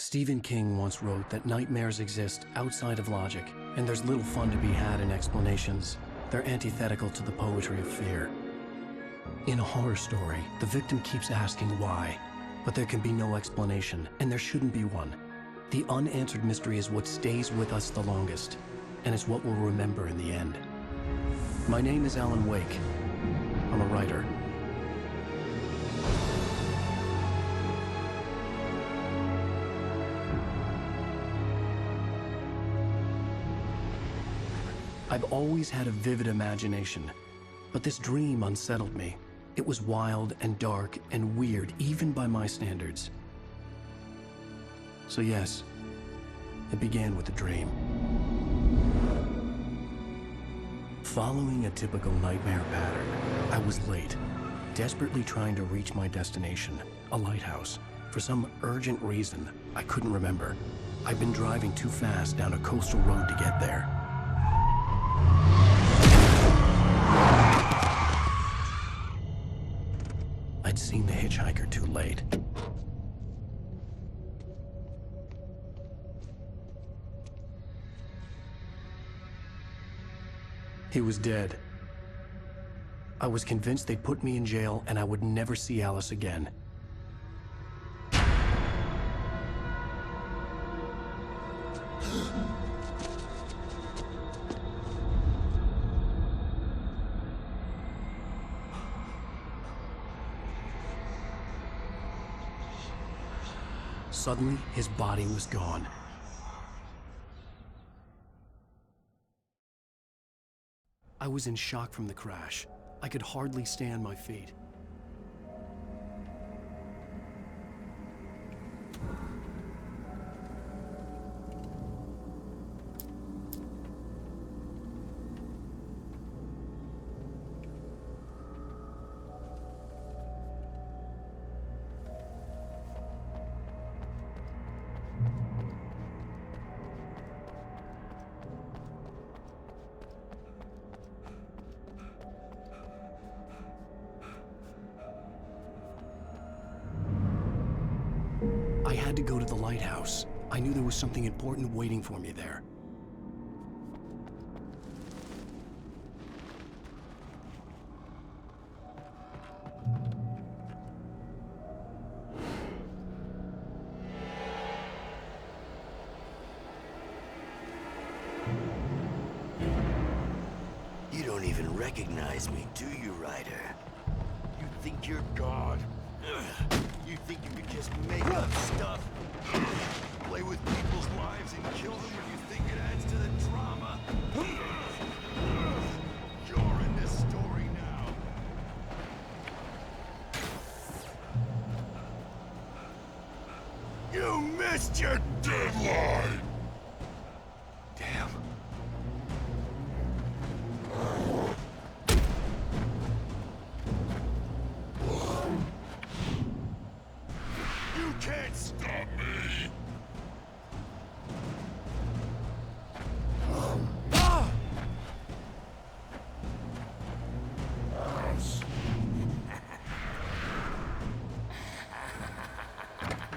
Stephen King once wrote that nightmares exist outside of logic, and there's little fun to be had in explanations. They're antithetical to the poetry of fear. In a horror story, the victim keeps asking why, but there can be no explanation, and there shouldn't be one. The unanswered mystery is what stays with us the longest, and it's what we'll remember in the end. My name is Alan Wake. I'm a writer. I've always had a vivid imagination, but this dream unsettled me. It was wild and dark and weird, even by my standards. So yes, it began with a dream. Following a typical nightmare pattern, I was late, desperately trying to reach my destination, a lighthouse. For some urgent reason, I couldn't remember. I'd been driving too fast down a coastal road to get there. I'd seen the hitchhiker too late. He was dead. I was convinced they'd put me in jail and I would never see Alice again. Suddenly, his body was gone. I was in shock from the crash. I could hardly stay on my feet. I had to go to the lighthouse. I knew there was something important waiting for me there. You don't even recognize me, do you, Ryder? You think you're God? You think you could just make up stuff? Play with people's lives and kill them when you think it adds to the drama? You're in this story now. You missed your deadline! Damn. You can't stop me!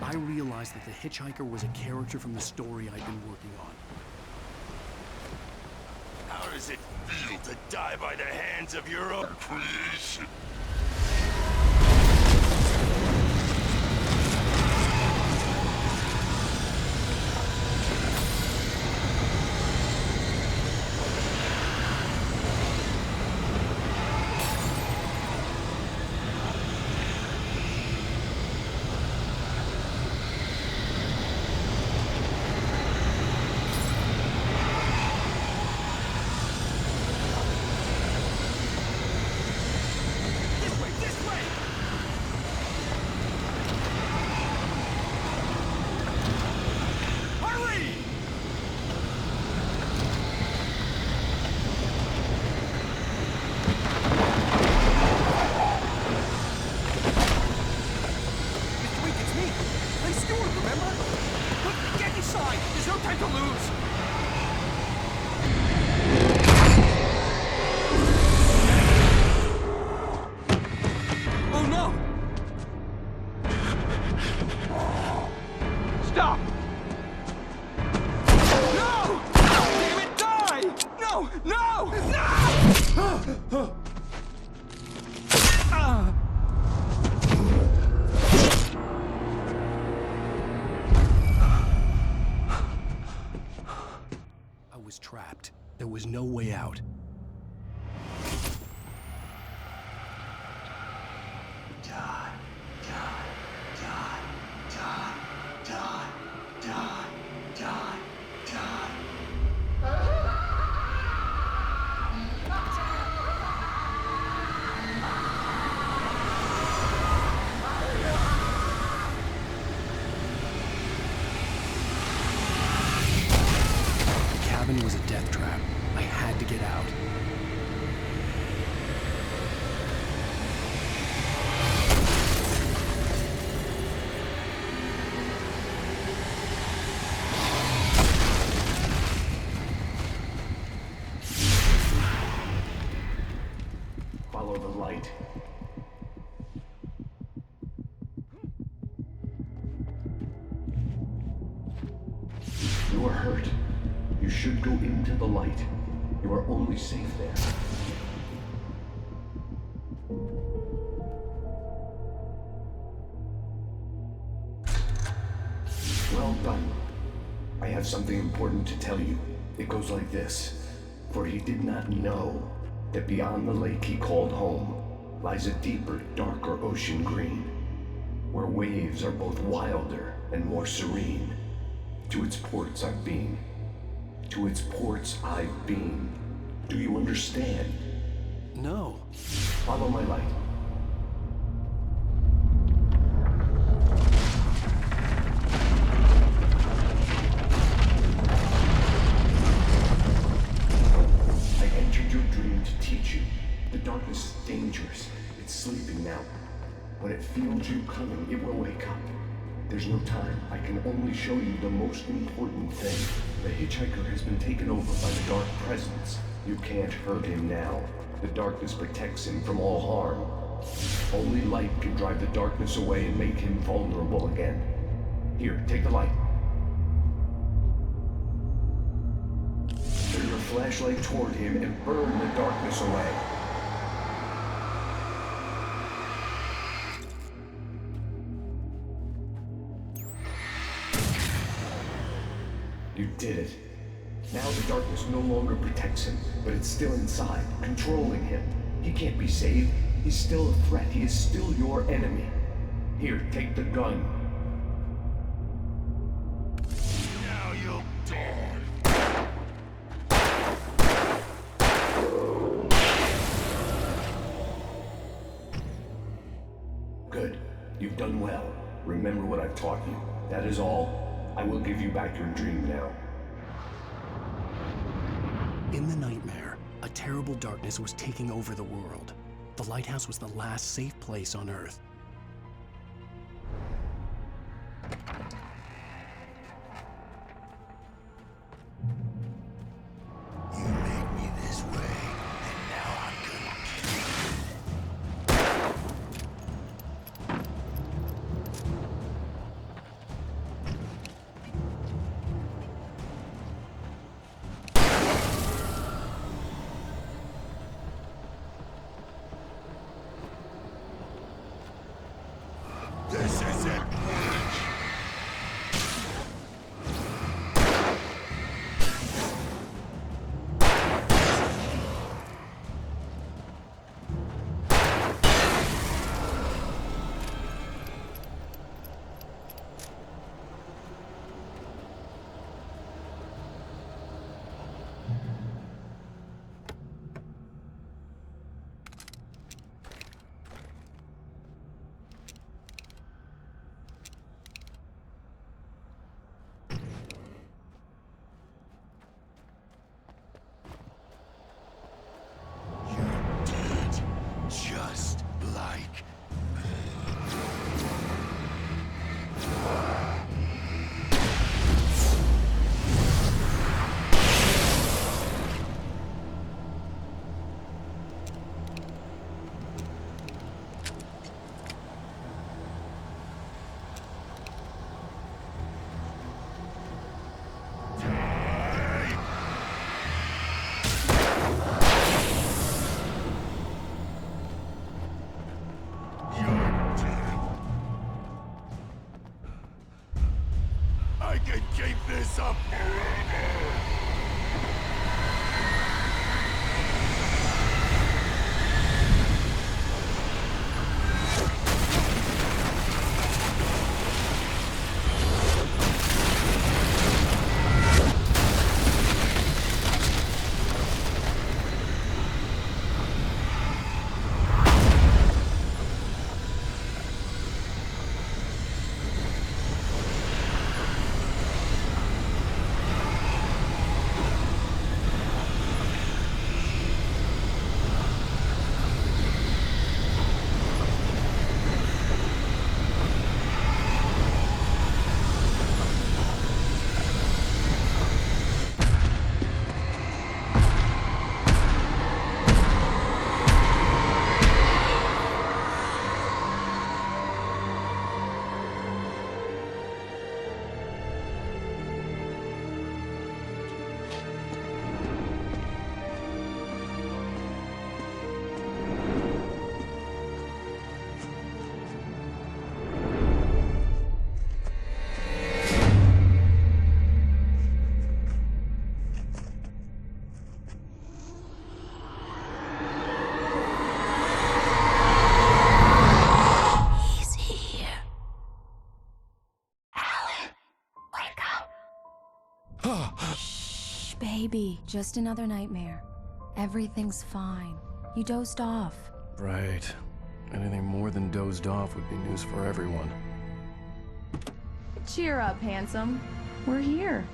I realized that the hitchhiker was a character from the story I'd been working on. How does it feel to die by the hands of your own creation? no way out. The cabin was a death trap. I had to get out. Follow the light. You are hurt. You should go into the light. You are only safe there. Well done. I have something important to tell you. It goes like this. For he did not know that beyond the lake he called home lies a deeper, darker ocean green, where waves are both wilder and more serene. To its ports I've been. To its ports I've been. Do you understand? No. Follow my light. I entered your dream to teach you. The darkness is dangerous. It's sleeping now. When it feels you coming, it will wake up. There's no time. I can only show you the most important thing. The hitchhiker has been taken over by the dark presence. You can't hurt him now. The darkness protects him from all harm. Only light can drive the darkness away and make him vulnerable again. Here, take the light. Turn your flashlight toward him and burn the darkness away. You did it. Now the darkness no longer protects him, but it's still inside, controlling him. He can't be saved. He's still a threat. He is still your enemy. Here, take the gun. Now you'll die. Good. You've done well. Remember what I've taught you. That is all. I will give you back your dream now. In the nightmare, a terrible darkness was taking over the world. The lighthouse was the last safe place on Earth. You made me this way, and now I'm gonna kill you. be just another nightmare. Everything's fine. You dozed off. Right. Anything more than dozed off would be news for everyone. Cheer up, handsome. We're here.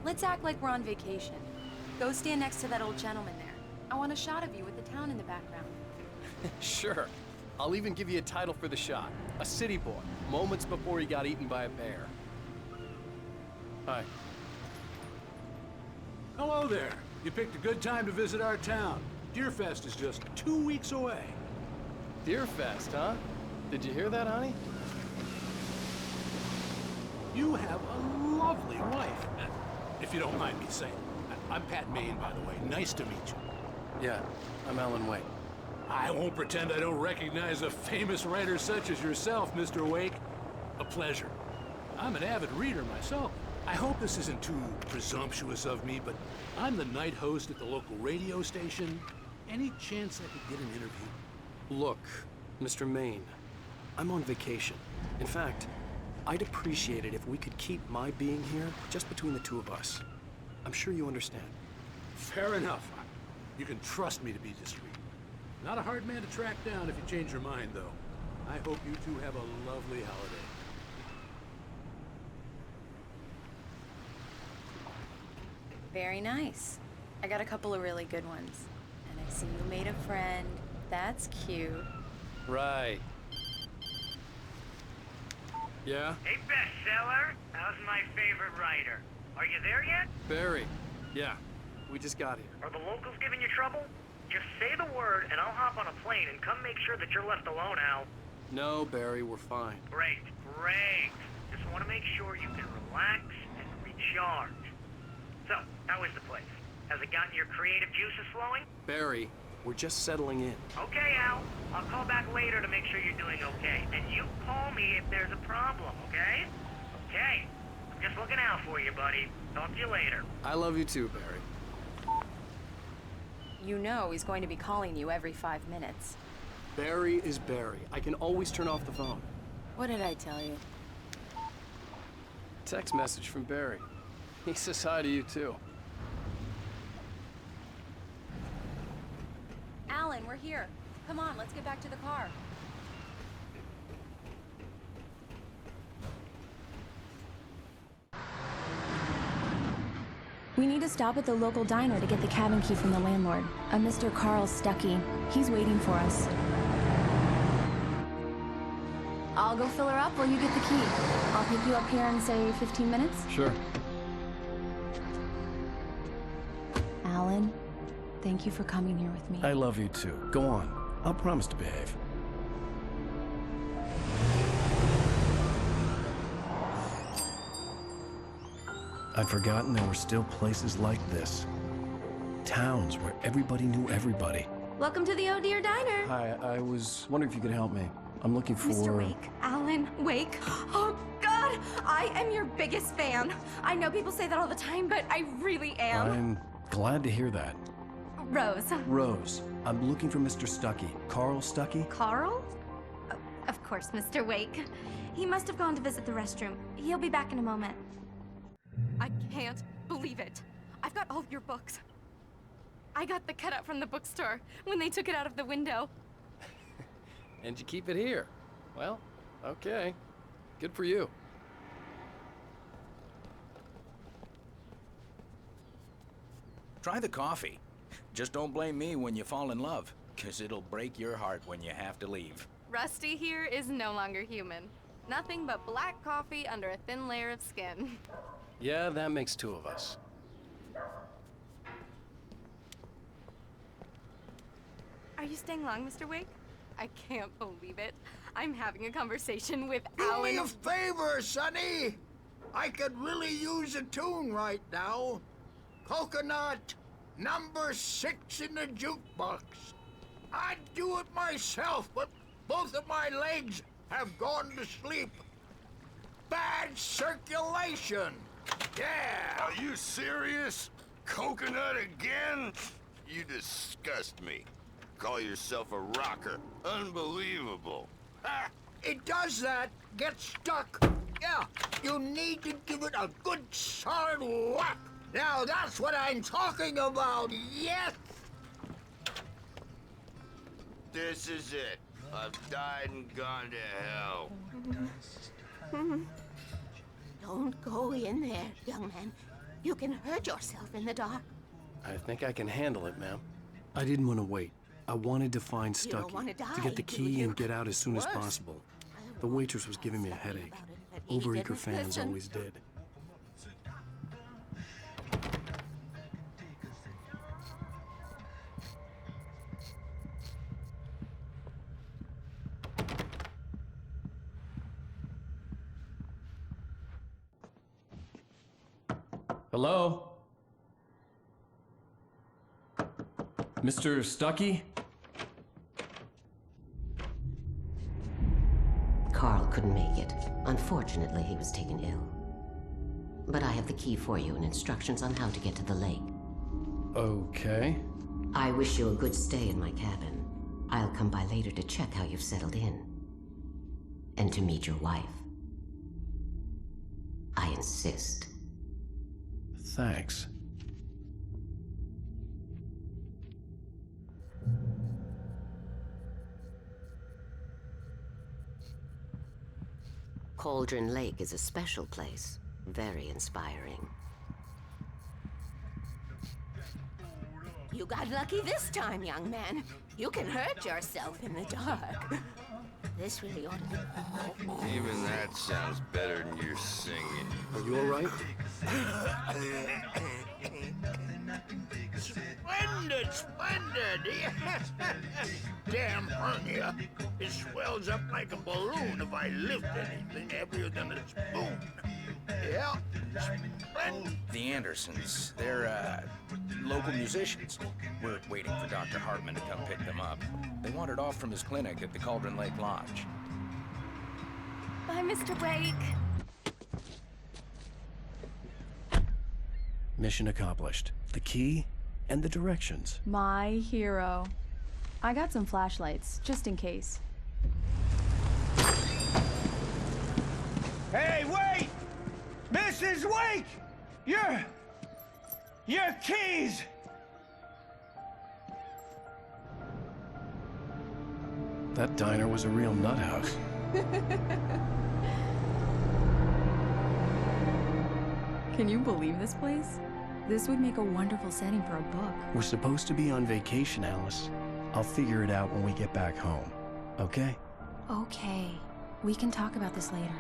Let's act like we're on vacation. Go stand next to that old gentleman there. I want a shot of you with the town in the background. Sure. I'll even give you a title for the shot. A city boy, moments before he got eaten by a bear. Hi. Hello there. You picked a good time to visit our town. Deerfest is just 2 weeks away. Deerfest, huh? Did you hear that, honey? You have a lovely wife. If you don't mind me saying. I'm Pat Maine, by the way. Nice to meet you. Yeah, I'm Alan Wake. I won't pretend I don't recognize a famous writer such as yourself, Mr. Wake. A pleasure. I'm an avid reader myself. I hope this isn't too presumptuous of me, but I'm the night host at the local radio station. Any chance I could get an interview? Look, Mr. Maine, I'm on vacation. In fact, I'd appreciate it if we could keep my being here just between the two of us. I'm sure you understand. Fair enough. You can trust me to be discreet. Not a hard man to track down if you change your mind, though. I hope you two have a lovely holiday. Very nice. I got a couple of really good ones. And I see you made a friend. That's cute. Right. Yeah? Hey, bestseller. How's my favorite writer? Are you there yet? Barry. Yeah, we just got here. Are the locals giving you trouble? Just say the word and I'll hop on a plane and come make sure that you're left alone, Al. No, Barry, we're fine. Great, great. Just want to make sure you can relax and recharge. So, how is the place? Has it gotten your creative juices flowing? Barry, we're just settling in. Okay, Al. I'll call back later to make sure you're doing okay. And you call me if there's a problem, okay? Okay. I'm just looking out for you, buddy. Talk to you later. I love you too, Barry. You know he's going to be calling you every 5 minutes. Barry is Barry. I can always turn off the phone. What did I tell you? Text message from Barry. He says hi to you too. Alan, we're here. Come on, let's get back to the car. We need to stop at the local diner to get the cabin key from the landlord, a Mr. Carl Stuckey. He's waiting for us. I'll go fill her up while you get the key. I'll pick you up here in, say, 15 minutes? Sure. Alan, thank you for coming here with me. I love you too. Go on. I'll promise to behave. I'd forgotten there were still places like this. Towns where everybody knew everybody. Welcome to the Oh Dear Diner. Hi, I was wondering if you could help me. I'm looking for... Mr. Wake. Alan Wake. Oh, God! I am your biggest fan. I know people say that all the time, but I really am. I'm glad to hear that. Rose. Rose, I'm looking for Mr. Stuckey. Carl Stuckey? Carl? Of course, Mr. Wake. He must have gone to visit the restroom. He'll be back in a moment. I can't believe it. I've got all of your books. I got the cutout from the bookstore when they took it out of the window. And you keep it here. Well, okay. Good for you. Try the coffee. Just don't blame me when you fall in love, 'cause it'll break your heart when you have to leave. Rusty here is no longer human. Nothing but black coffee under a thin layer of skin. Yeah, that makes two of us. Are you staying long, Mr. Wake? I can't believe it. I'm having a conversation with Alan. Do me a favor, Sonny. I could really use a tune right now. Coconut, number 6 in the jukebox. I'd do it myself, but both of my legs have gone to sleep. Bad circulation. Yeah. Are you serious? Coconut again? You disgust me. Call yourself a rocker. Unbelievable. Ah, it does that. Get stuck. Yeah, you need to give it a good solid whack. Now that's what I'm talking about, yes! This is it. I've died and gone to hell. Don't go in there, young man. You can hurt yourself in the dark. I think I can handle it, ma'am. I didn't want to wait. I wanted to find You don't Stucky, wanna die, to get the do key you? and get out as soon as Worse. possible. The waitress was giving me a headache. But he Overeager didn't fans listen. always did. Hello? Mr. Stucky? Carl couldn't make it. Unfortunately, he was taken ill. But I have the key for you and instructions on how to get to the lake. Okay. I wish you a good stay in my cabin. I'll come by later to check how you've settled in. And to meet your wife. I insist. Thanks. Cauldron Lake is a special place. Very inspiring. You got lucky this time, young man. You can hurt yourself in the dark. This really ought to be... Even that sounds better than your singing. Are you all right? Splendid, splendid! Damn hernia. It swells up like a balloon if I lift anything heavier than a spoon. Yeah, splendid. The Andersons, they're, local musicians. We're waiting for Dr. Hartman to come pick them up. They wandered off from his clinic at the Cauldron Lake Lodge. Bye, Mr. Wake. Mission accomplished. The key and the directions. My hero. I got some flashlights, just in case. Hey, wait! Mrs. Wake! Your keys! That diner was a real nut house. Can you believe this place? This would make a wonderful setting for a book. We're supposed to be on vacation, Alice. I'll figure it out when we get back home. Okay? Okay. We can talk about this later.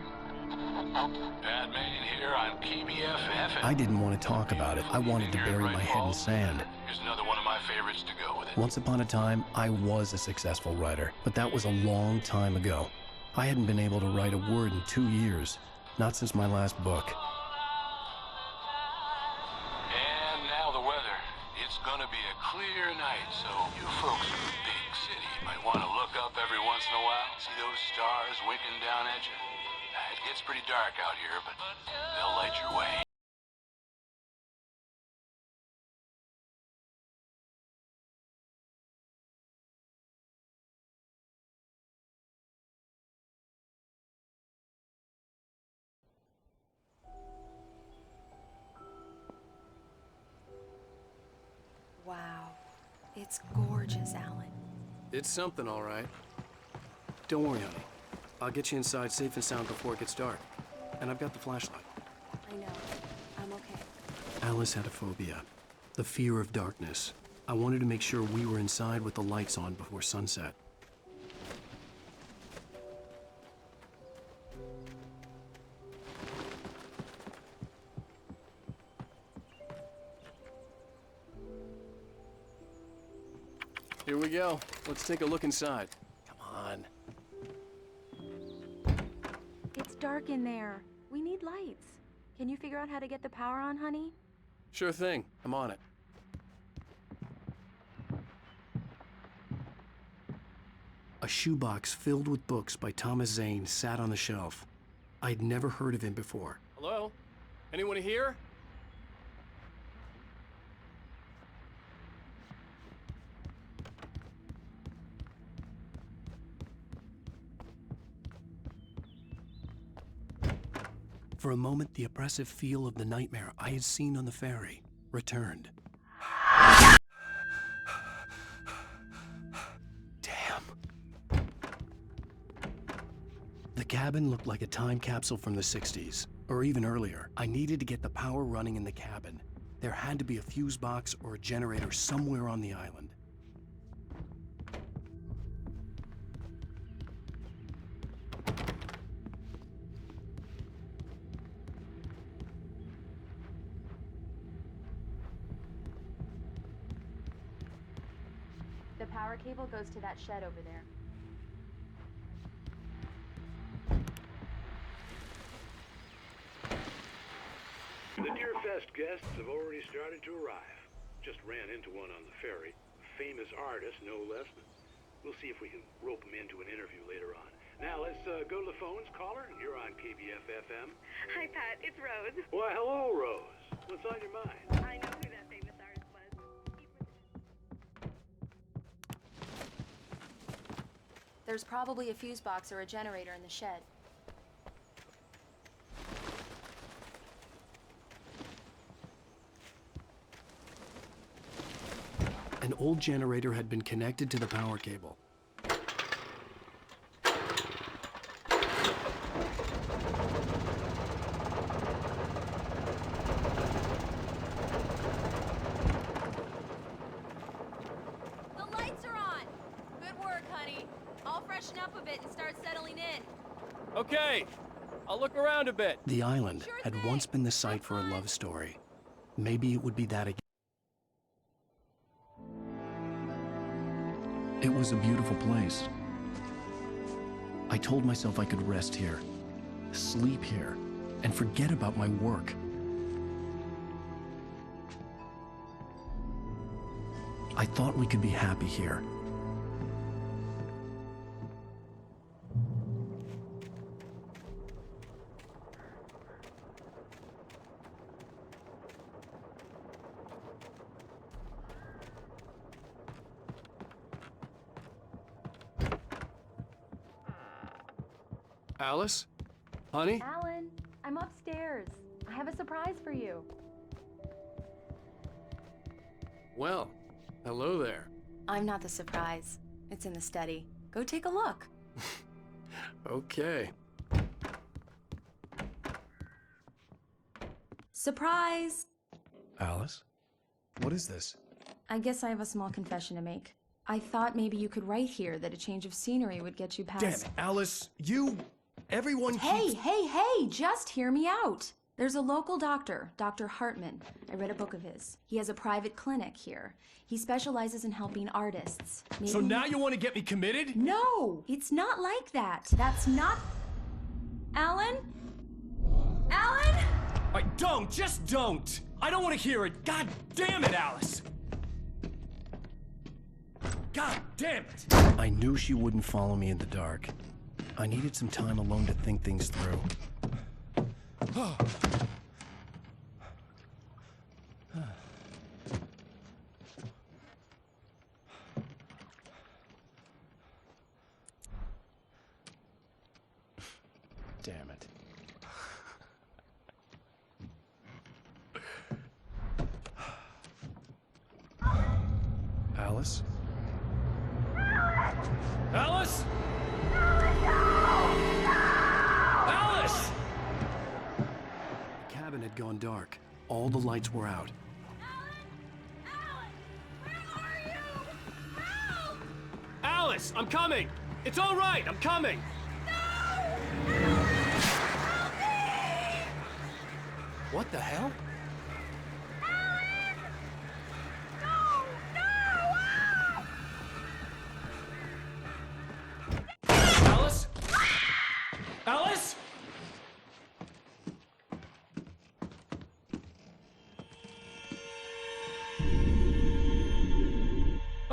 Bad man here on KBFF. I didn't want to talk about it. I wanted to bury my head in sand. Here's another one of my favorites to go with it. Once upon a time, I was a successful writer, but that was a long time ago. I hadn't been able to write a word in 2 years, not since my last book. And now the weather. It's gonna be a clear night, so you folks in the big city might want to look up every once in a while, see those stars winking down at you. It gets pretty dark out here, but they'll light your way. Wow. It's gorgeous, Alan. It's something, all right. Don't worry, honey. I'll get you inside safe and sound before it gets dark. And I've got the flashlight. I know. I'm okay. Alice had a phobia. The fear of darkness. I wanted to make sure we were inside with the lights on before sunset. Here we go. Let's take a look inside. Come on. It's dark in there. We need lights. Can you figure out how to get the power on, honey? Sure thing. I'm on it. A shoebox filled with books by Thomas Zane sat on the shelf. I'd never heard of him before. Hello? Anyone here? For a moment, the oppressive feel of the nightmare I had seen on the ferry returned. Damn. The cabin looked like a time capsule from the 60s, or even earlier. I needed to get the power running in the cabin. There had to be a fuse box or a generator somewhere on the island. The power cable goes to that shed over there. The Deer Fest guests have already started to arrive. Just ran into one on the ferry. A famous artist, no less. We'll see if we can rope him into an interview later on. Now let's go to the phones. Caller, you're on KBF-FM. Hi, Pat. It's Rose. Why, hello, Rose. What's on your mind? I know who that famous artist was. There's probably a fuse box or a generator in the shed. An old generator had been connected to the power cable. The lights are on! Good work, honey. I'll freshen up a bit and start settling in. Okay, I'll look around a bit. The island had once been the site for a love story. Maybe it would be that again. It was a beautiful place. I told myself I could rest here, sleep here, and forget about my work. I thought we could be happy here. Alice? Honey? Alan, I'm upstairs. I have a surprise for you. Well, hello there. I'm not the surprise. It's in the study. Go take a look. Okay. Surprise! Alice? What is this? I guess I have a small confession to make. I thought maybe you could write here that a change of scenery would get you past... Damn it, Alice! Everyone keeps... Hey! Just hear me out! There's a local doctor, Dr. Hartman. I read a book of his. He has a private clinic here. He specializes in helping artists. Maybe... So now you want to get me committed? No! It's not like that. That's not... Alan? Alan? Just don't! I don't want to hear it! God damn it, Alice! God damn it! I knew she wouldn't follow me in the dark. I needed some time alone to think things through. Damn it. Alice? Alice? Alice! The cabin had gone dark. All the lights were out. Alice, I'm coming! It's all right, I'm coming! What the hell?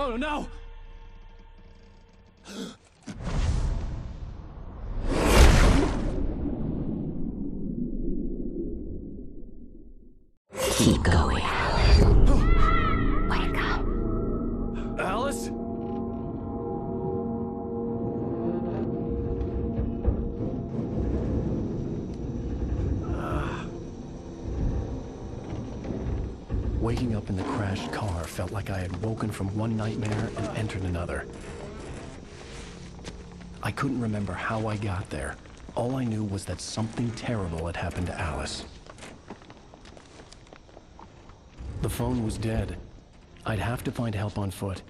Oh, no! Keep going. Wake up. Alice? Waking up in the crashed car felt like I had woken from one nightmare and entered another. I couldn't remember how I got there. All I knew was that something terrible had happened to Alice. The phone was dead. I'd have to find help on foot.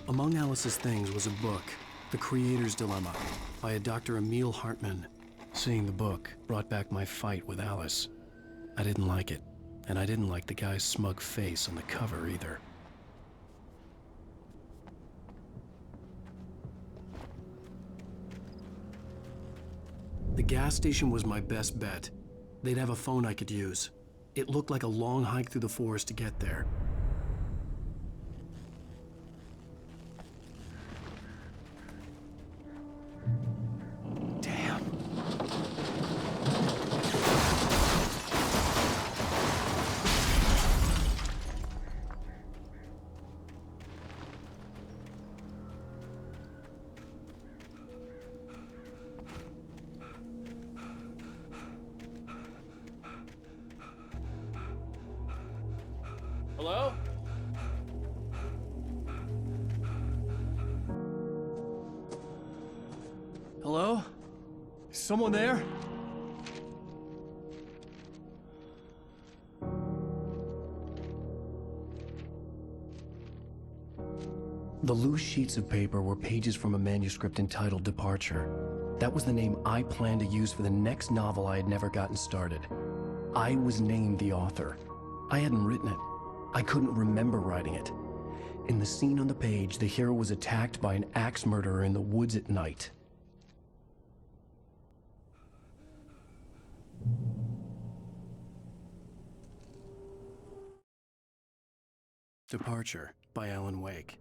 Among Alice's things was a book, The Creator's Dilemma, by a Dr. Emil Hartmann. Seeing the book brought back my fight with Alice. I didn't like it, and I didn't like the guy's smug face on the cover either. The gas station was my best bet. They'd have a phone I could use. It looked like a long hike through the forest to get there. Damn. Hello? Hello? Is someone there? The loose sheets of paper were pages from a manuscript entitled Departure. That was the name I planned to use for the next novel I had never gotten started. I was named the author. I hadn't written it. I couldn't remember writing it. In the scene on the page, the hero was attacked by an axe murderer in the woods at night. Departure by Alan Wake.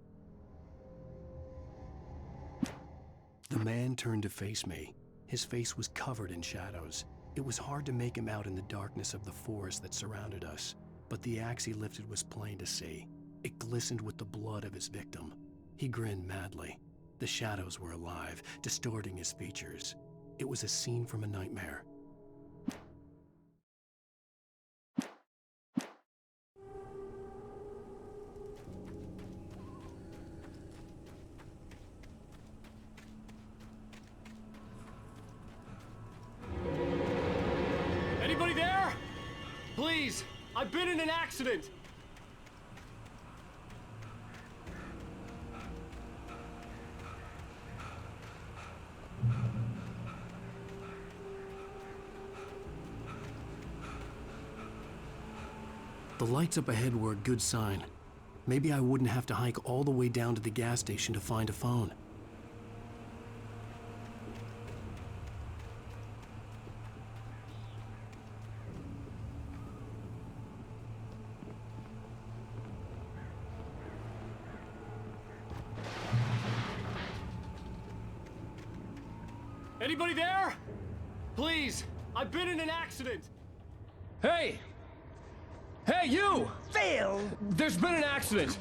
The man turned to face me. His face was covered in shadows. It was hard to make him out in the darkness of the forest that surrounded us, but the axe he lifted was plain to see. It glistened with the blood of his victim. He grinned madly. The shadows were alive, distorting his features. It was a scene from a nightmare. Anybody there? Please, I've been in an accident. The lights up ahead were a good sign. Maybe I wouldn't have to hike all the way down to the gas station to find a phone. Anybody there? Please, I've been in an accident. Hey! Hey, you! Phil! There's been an accident.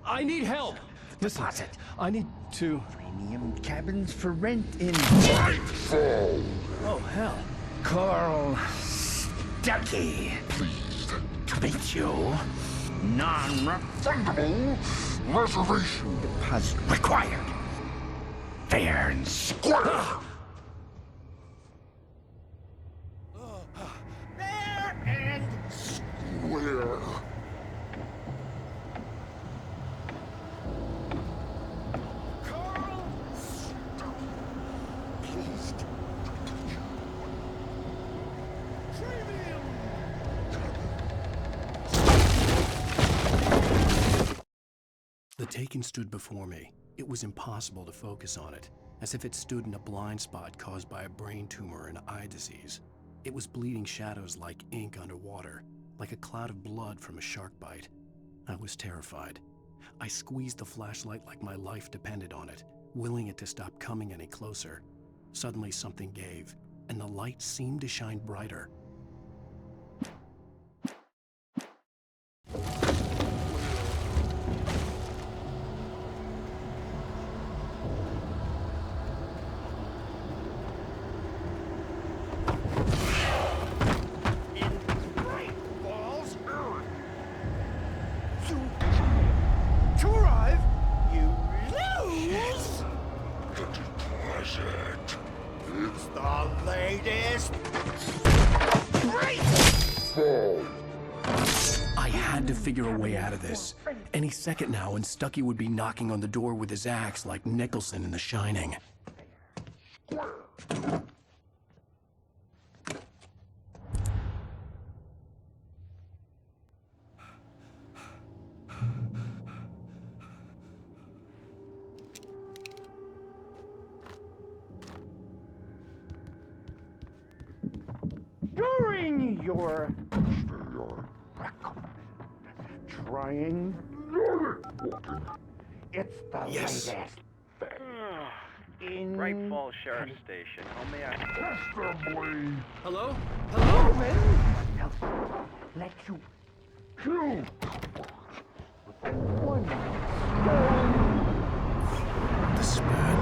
I need help. Listen, Deposit. I need to... Premium cabins for rent in Nightfall! Oh, hell. Carl Stuckey. Pleased To meet you. Non-refundable reservation deposit required. Fair and square. Fair and where? Carl Stuckey. Pleased to touch you. Premium. The Taken stood before me. It was impossible to focus on it, as if it stood in a blind spot caused by a brain tumor and eye disease. It was bleeding shadows like ink underwater, like a cloud of blood from a shark bite. I was terrified. I squeezed the flashlight like my life depended on it, willing it to stop coming any closer. Suddenly something gave, and the light seemed to shine brighter. I had to figure a way out of this. Any second now, and Stucky would be knocking on the door with his axe like Nicholson in The Shining. During your trying, it's the Yes. latest. Bright Falls Sheriff Station. How may I? Hello? Hello? Let you kill with one stone. This is bad.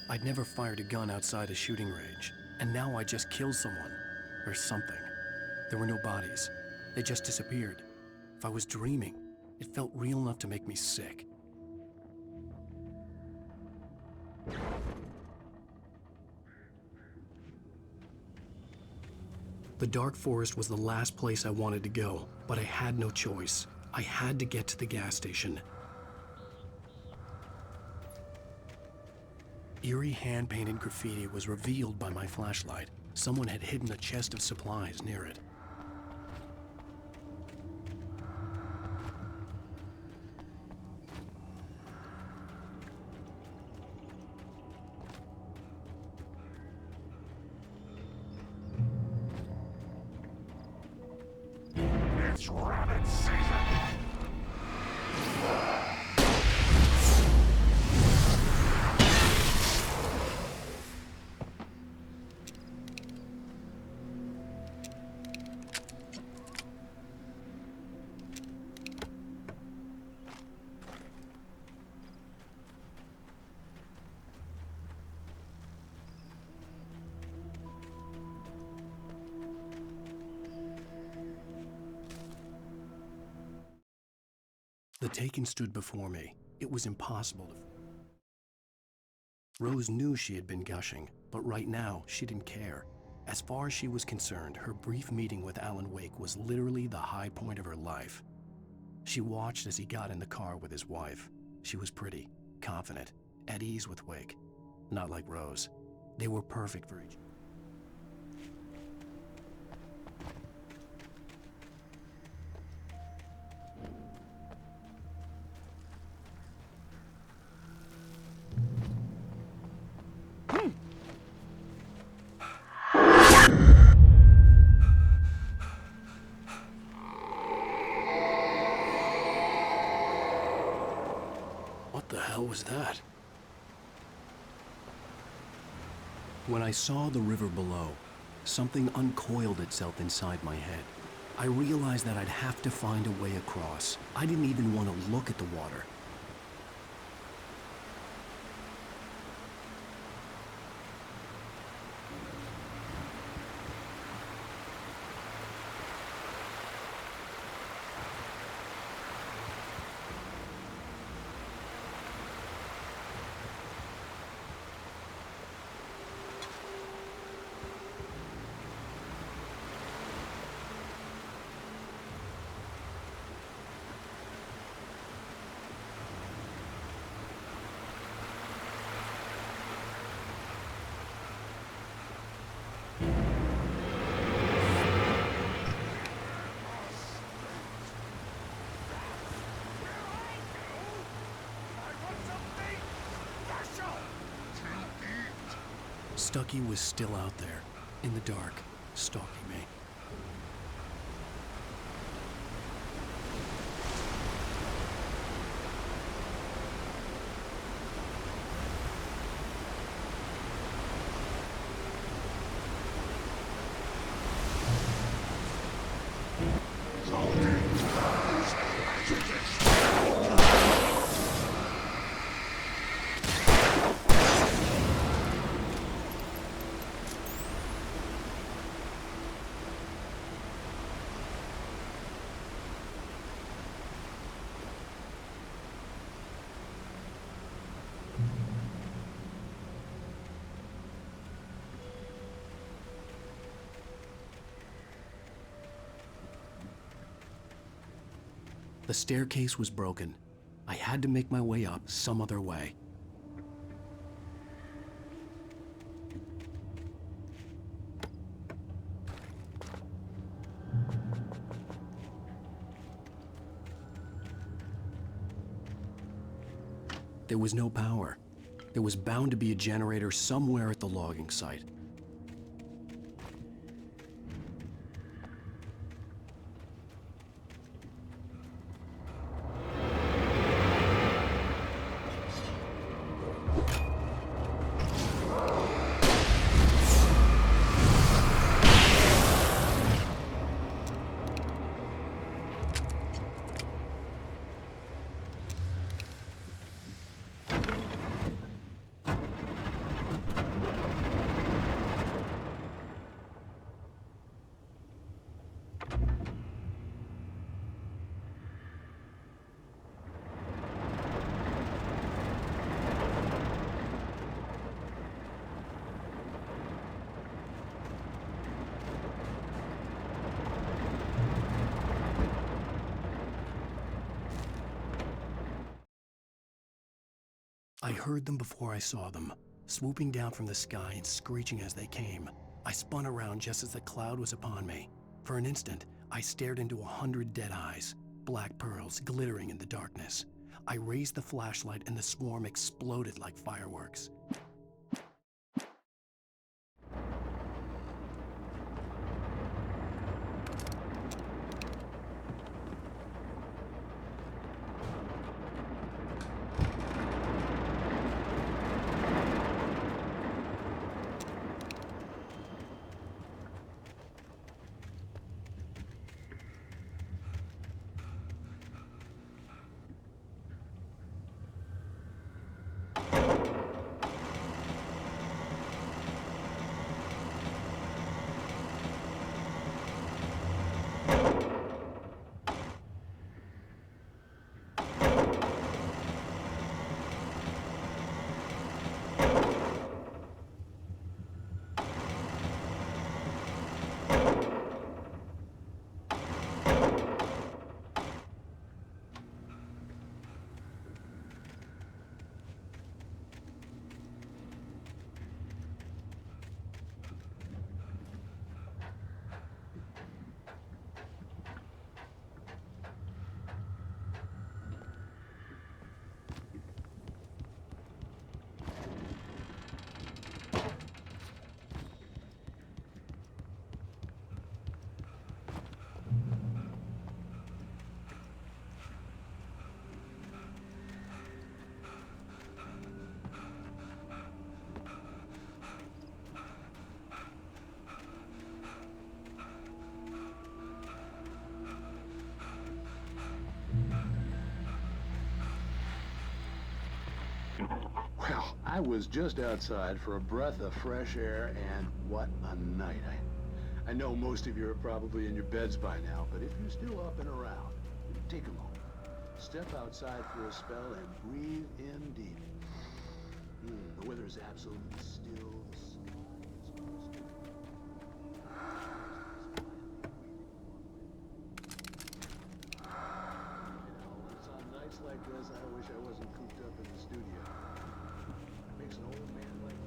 I'd never fired a gun outside a shooting range, and now I just killed someone, or something. There were no bodies. They just disappeared. If I was dreaming, it felt real enough to make me sick. The dark forest was the last place I wanted to go, but I had no choice. I had to get to the gas station. Eerie hand-painted graffiti was revealed by my flashlight. Someone had hidden a chest of supplies near it. It's rabbit season. The Taken stood before me. It was impossible to... Rose knew she had been gushing, but right now, she didn't care. As far as she was concerned, her brief meeting with Alan Wake was literally the high point of her life. She watched as he got in the car with his wife. She was pretty, confident, at ease with Wake. Not like Rose. They were perfect for each other. What the hell was that? When I saw the river below, something uncoiled itself inside my head. I realized that I'd have to find a way across. I didn't even want to look at the water. Stucky was still out there, in the dark, stalking me. The staircase was broken. I had to make my way up some other way. There was no power. There was bound to be a generator somewhere at the logging site. I heard them before I saw them, swooping down from the sky and screeching as they came. I spun around just as the cloud was upon me. For an instant, I stared into 100 dead eyes, black pearls glittering in the darkness. I raised the flashlight and the swarm exploded like fireworks. Well, I was just outside for a breath of fresh air, and what a night. I know most of you are probably in your beds by now, but if you're still up and around, take a moment. Step outside for a spell and breathe in deep. The weather is absolutely still. The sky is crystal. It's on nights like this, I wish I wasn't cooped up in the studio. It makes an old man like me.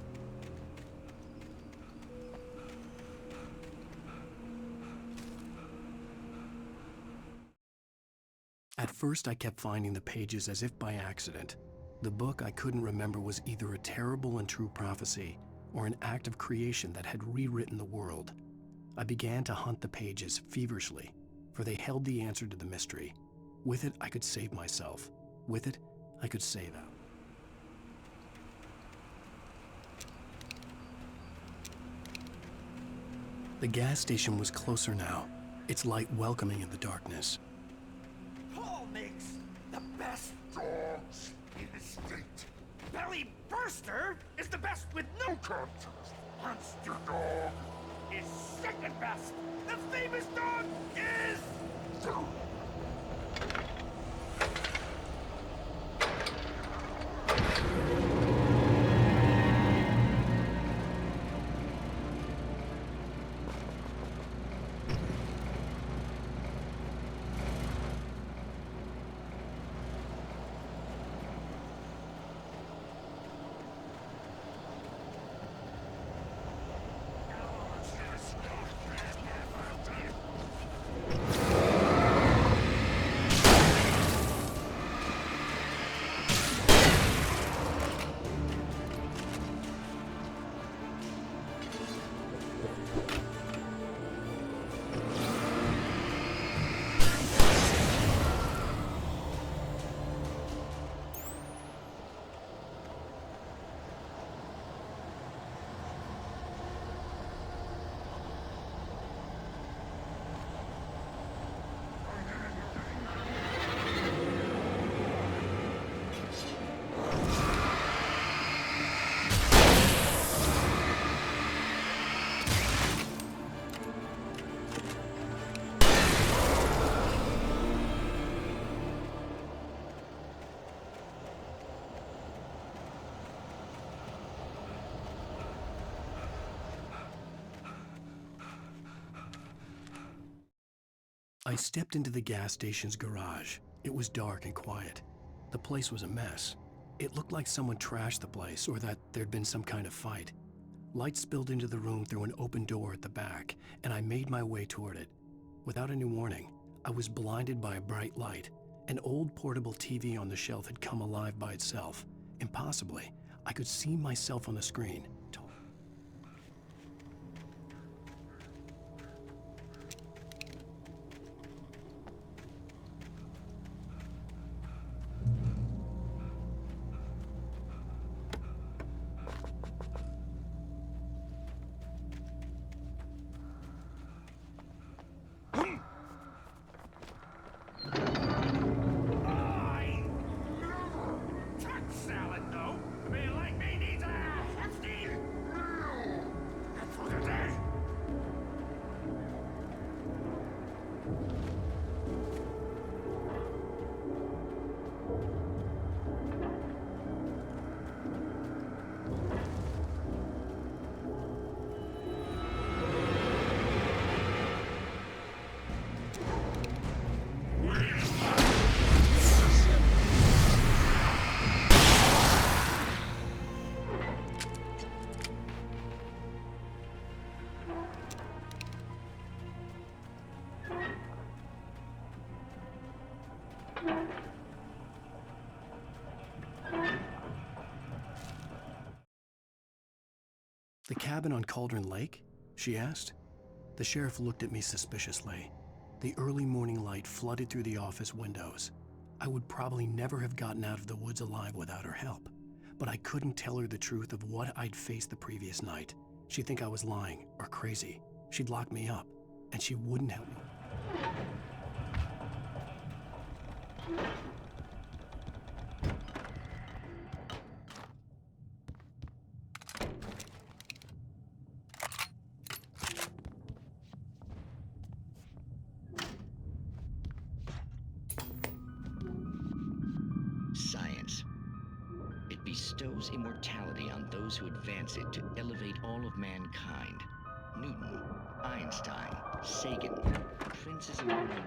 At first, I kept finding the pages as if by accident. The book I couldn't remember was either a terrible and true prophecy or an act of creation that had rewritten the world. I began to hunt the pages feverishly, for they held the answer to the mystery. With it, I could save myself. With it, I could save Al. The gas station was closer now, its light welcoming in the darkness. Paul makes the best dogs in the state. Belly Burster is the best with no contest. Monster Dog is second best. The famous dog is... I stepped into the gas station's garage. It was dark and quiet. The place was a mess. It looked like someone trashed the place or that there'd been some kind of fight. Light spilled into the room through an open door at the back, and I made my way toward it. Without any warning, I was blinded by a bright light. An old portable TV on the shelf had come alive by itself. Impossibly, I could see myself on the screen. The cabin on Cauldron Lake? She asked. The sheriff looked at me suspiciously. The early morning light flooded through the office windows. I would probably never have gotten out of the woods alive without her help, but I couldn't tell her the truth of what I'd faced the previous night. She'd think I was lying or crazy. She'd lock me up, and she wouldn't help me. Science. It bestows immortality on those who advance it to elevate all of mankind. Newton, Einstein, Sagan, princes and women.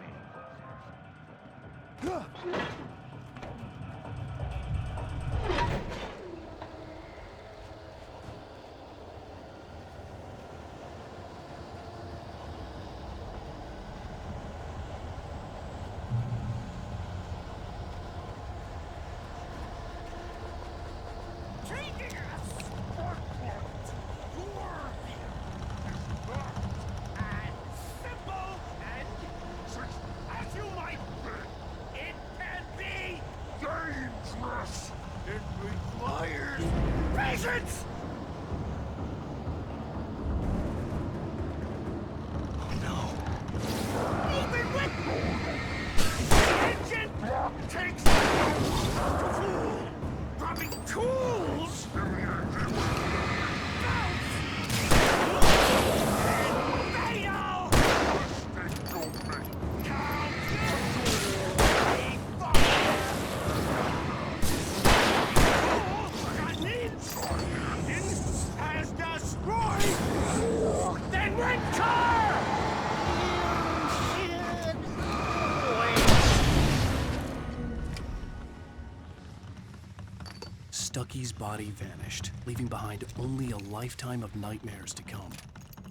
Stucky's body vanished, leaving behind only a lifetime of nightmares to come,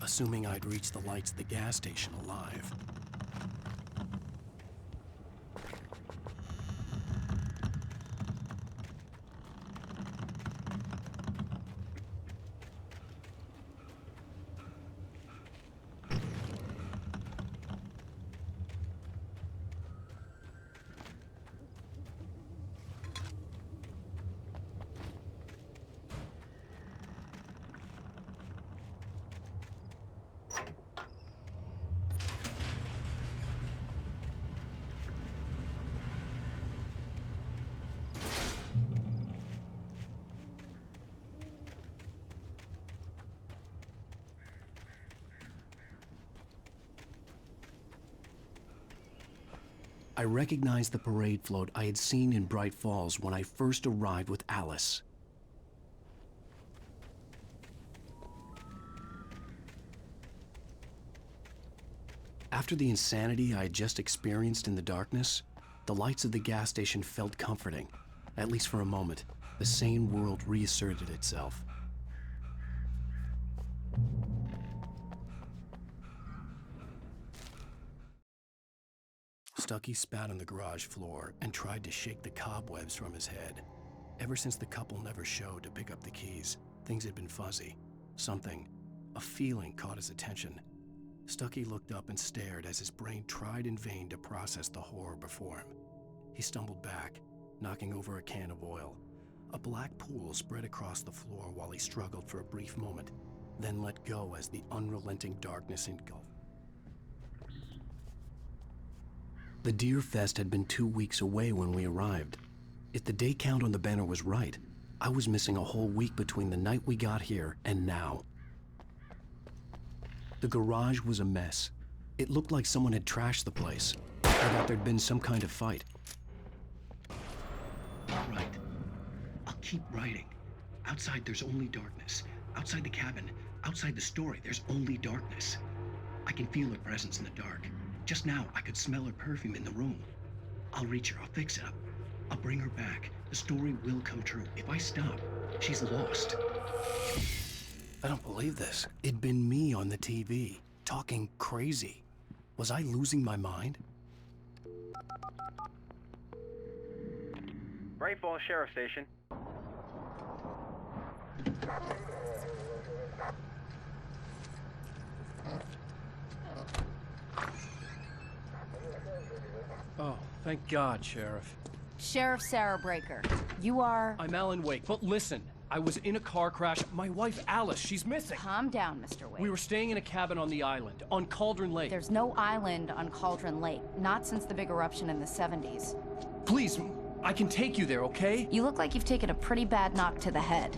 assuming I'd reached the lights of the gas station alive. I recognized the parade float I had seen in Bright Falls when I first arrived with Alice. After the insanity I had just experienced in the darkness, the lights of the gas station felt comforting. At least for a moment, the sane world reasserted itself. Stucky spat on the garage floor and tried to shake the cobwebs from his head. Ever since the couple never showed to pick up the keys, things had been fuzzy. Something, a feeling caught his attention. Stucky looked up and stared as his brain tried in vain to process the horror before him. He stumbled back, knocking over a can of oil. A black pool spread across the floor while he struggled for a brief moment, then let go as the unrelenting darkness engulfed. The Deer Fest had been 2 weeks away when we arrived. If the day count on the banner was right, I was missing a whole week between the night we got here and now. The garage was a mess. It looked like someone had trashed the place, or that there'd been some kind of fight. All right. I'll keep writing. Outside, there's only darkness. Outside the cabin, outside the story, there's only darkness. I can feel her presence in the dark. Just now, I could smell her perfume in the room. I'll reach her, I'll fix it up. I'll bring her back. The story will come true. If I stop, she's lost. I don't believe this. It'd been me on the TV, talking crazy. Was I losing my mind? Bright Falls Sheriff Station. Oh, thank God, Sheriff. Sheriff Sarah Breaker. You are... I'm Alan Wake, but listen. I was in a car crash. My wife, Alice, she's missing. Calm down, Mr. Wake. We were staying in a cabin on the island, on Cauldron Lake. There's no island on Cauldron Lake. Not since the big eruption in the 70s. Please, I can take you there, okay? You look like you've taken a pretty bad knock to the head.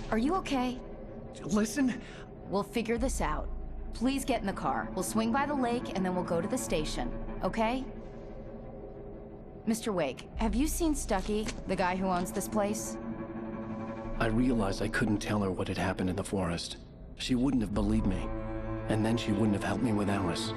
Are you okay? Listen. We'll figure this out. Please get in the car. We'll swing by the lake and then we'll go to the station, okay? Mr. Wake, have you seen Stucky, the guy who owns this place? I realized I couldn't tell her what had happened in the forest. She wouldn't have believed me, and then she wouldn't have helped me with Alice.